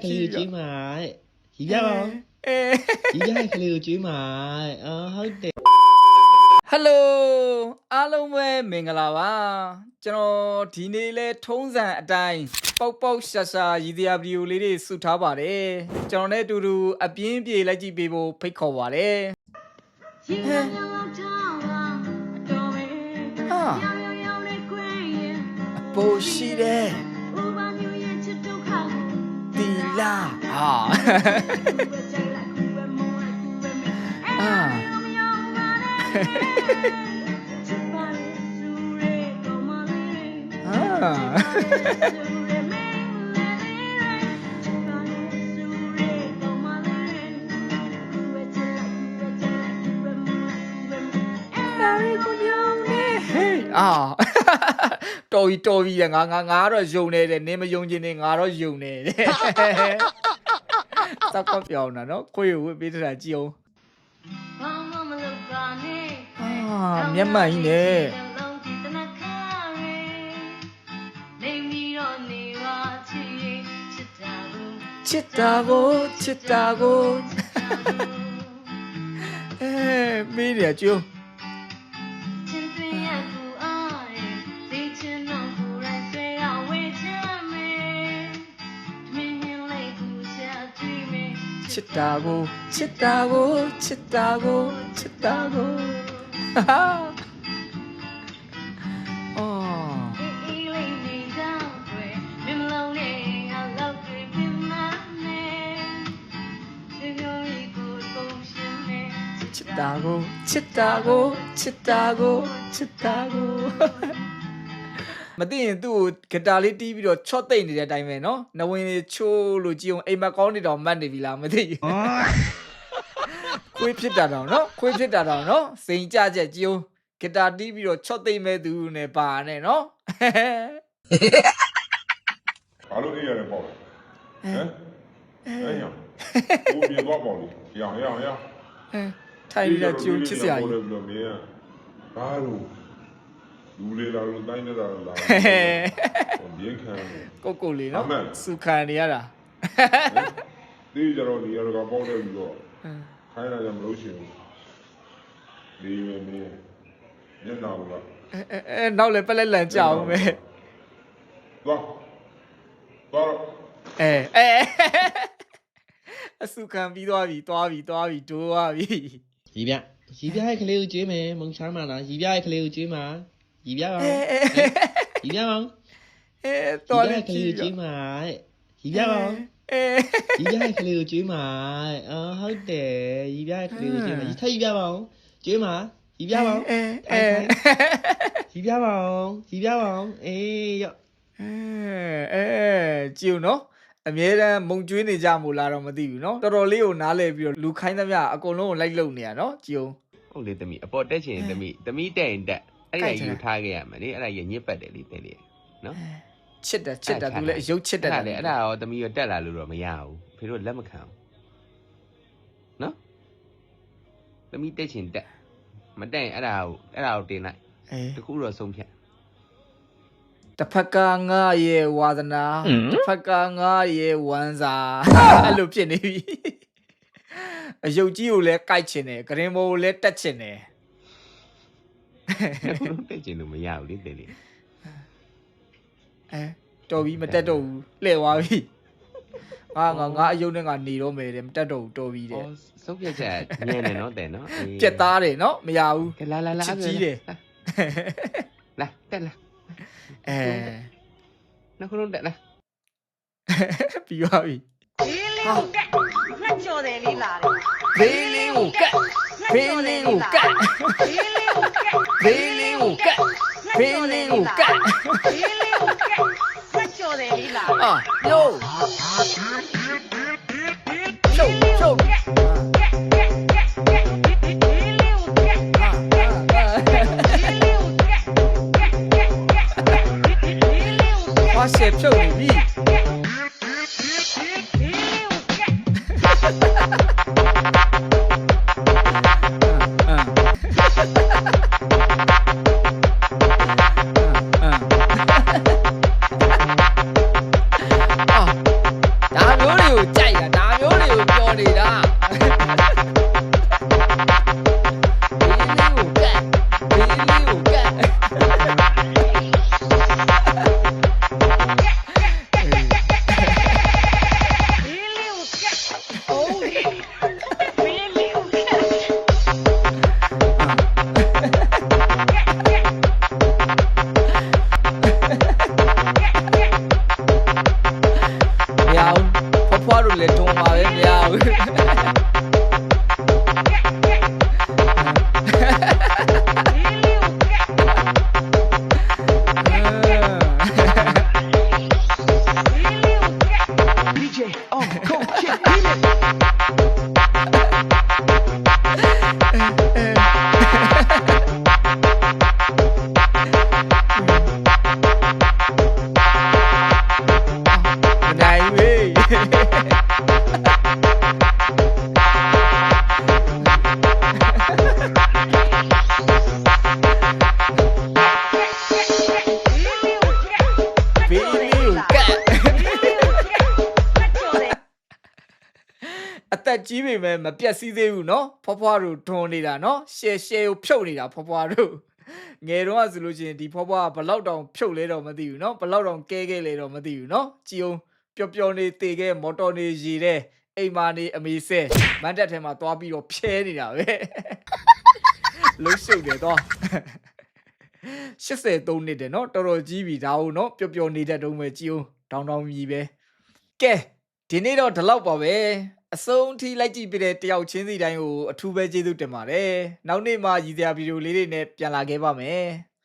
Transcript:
ကလေးကိုကျွေးမှာရီပြပါဦးရီပြကလေးကိုကျွေးမှာဟုတ်တယ်ဟယ်လိုအားလုံးပဲမင်္ဂလာပါကျွန်တော်ဒီနေ့လဲထုံးစံအတိုင်းပေါက်ပေါက်ရှာရှာရည်သရာဗီဒီယိုလေးတွေစုထားပါတယ်ကျွန်တော်နဲ့အတူတူအပြင်းပြေလိုက်ကြည့်ပေးဖို့ဖိတ်ခေါ်ပါတယ်အပိုရှိတယ်တီလာတော်ပြီငါတော့ယုံနေတယ်နင်းမယုံချင်နေငါတော့ယုံနေတယ်စောက်ကပြောင်းတာနော်ခွေးဝှက်ပေးတာကြည့်အောင်မျက်မှန်ကြီးနဲ့ချစ်တာကိုမေးတယ်ကျိုးချစ်တာကိုမသိရင်သူ့ကိုဂတာလေးတီးပြီးတော့ချော့သိမ့်နေတဲ့အတိုင်းပဲနော်နဝင်ချိုးလို့ကြည့်အောင်အိမ်မက်ကောင်းနေတော့မှတ်နေပြီလားမသိဘူးခွေးဖြစ်တာတော့နော်စိန်ကြချက်ကြည့်အောင်ဂတာတီးပြီးတော့ချော့သိမ့်မဲ့သူနဲ့ပါနဲ့နော်ဘာလို့အေးရတယ်ပေါ့ဟမ်အဲ့ရဘူးပြေတော့ပေါ့လေရထိုင်ပြီးတော့ကျိုးချစ်စရာကြီးဘာလို့လူလေးလာလို့တိုင်းနေတာလားဘင်းခံကိုလေးနော်စုခံနေရတာဒီကြတော့ဒီရကပေါက်တယ်ပြီးတော့ခိုင်းလာကြမလို့ရှိဘူးဒီမင်းညနာဘူးလားနောက်လည်းပလက်လန်ကြအောင်ပဲသွားအစုခံပြီးသွားပြီဒိုးသွားပြီရီပြရဲ့ကလေးကိုကျွေးမယ်မုံချမ်းမှာလားရီပြရဲ့ကလေးကိုကျွေးမှာရီပြပါရီပြပါတော်လေကလေးကိုကျွေးမှာရီပြပါရီပြရဲ့ကလေးကိုကျွေးမှာဟုတ်တယ်ရီပြရဲ့ကလေးကိုကျွေးမှာထပ်ရီပြပါကျွေးမှာရီပြပါရီပြပါအေးရောကြည့်ဦးနော်အမြဲတမ်းမုံကျွေးနေကြမို့လားတော့မသိဘူးနော်တော်တော်လေးကိုနားလဲပြီးတော့လူခိုင်းသမျှအကုန်လုံးကိုလိုက်လုံနေရနော်ကြည့်ဦးဟုတ်လေသမီးအပေါ်တက်ချင်သမီးတက်ရင်တက်အဲ့ဒါယူထားခဲ့ရမယ်လေအဲ့ဒါရညစ်ပတ်တယ်လေတဲ့လေနော်ချစ်တာသူလည်းအယုတ်ချစ်တယ်လေအဲ့ဒါရောသမီးရောတက်လာလို့တော့မရဘူးဖေတို့လက်မခံဘူးနော်သမီးတက်ချင်တက်မတက်ရင်အဲ့ဒါကိုတင်လိုက်တခုတော့ဆုံးဖြတ်တစ်ဖက်ကငါရဲ့ဝါသနာတစ်ဖက်ကငါရဲ့ဝမ်းစာအဲ့လိုဖြစ်နေပြီအယုတ်ကြီးကိုလည်းကြိုက်ချင်တယ်ဂရင်ဘောကိုလည်းတက်ချင်တယ်တက်ချင်လို့မရဘူးလေတဲ့လေတော်ပြီမတက်တော့ဘူးလှည့်သွားပြီငါအယုတ်နဲ့ငါနေတော့မယ်တဲ့မတက်တော့ဘူးတော်ပြီတဲ့ဆုံးဖြတ်ချက်ညံ့တယ်နော်တဲ့နော်ပြက်သားတယ်နော်မရဘူးလာချစ်ကြီးတယ်လာတက်လာနောက်ဆုံးတက်လာပြီးသွားပြီဘေးလေးကိုကတ်ငှက်ကြော်တယ်လေးလာတယ်ဘေးလေးကိုကတ်ဘေးလေးကိုကတ်ဘေးလေးကိုကတ်ဘေးလေးကိုကတ်ငှက်ကြော်တယ်လေးလာတယ်ယိုချုပ်花蟹ဖြုတ်နေပြီဒါမျိုး မျိုးတွေကိုကြိုက်တာဒါမျိုးတွေကိုပြောနေတာဘေးလေးကိုကတ်ဘေးလေးကိုကတ် မရဘူးဖွားတို့လည်းထုံပါပဲမရဘူးမနိုင်ဘူးဘေးလေးကိုကတ်အသက်ကြီးပေမဲ့မပြတ်စည်းသေးဘူးเนาะဖွားတို့ထွန်နေတာเนาะရှယ်ကိုဖြုတ်နေတာဖွားတို့ငယ်တော့ဆိုလို့ရှိရင်ဒီဖွားကဘလောက်တောင်ဖြုတ်လဲတော့မသိဘူးเนาะဘလောက်တောင်ကဲခဲ့လဲတော့မသိဘူးเนาะကြည်အောင်ပျော်ပျော်နေတေခဲ့မော်တော်နေရေတဲ့အိမ်မာနေအမေဆဲမန်တက်ထဲမှာသွားပြီးတော့ဖြဲနေတာပဲလှုပ်ရှုပ်တယ်တော့83နှစ်တယ်เนาะတော်တော်ကြီးပြီဒါဟုတ်เนาะပျော်ပျော်နေတတ်တုံးပဲကြည်အောင်တောင်းမြည်ပဲကဲဒီနေ့တော့ဒီလောက်ပါပဲအဆုံးထိလိုက်ကြည့်ပြတဲ့တယောက်ချင်းစီတိုင်းကိုအထူးပဲကျေးဇူးတင်ပါတယ်နောက်နေ့မှရည်စရာဗီဒီယိုလေးတွေနဲ့ပြန်လာခဲ့ပါမယ်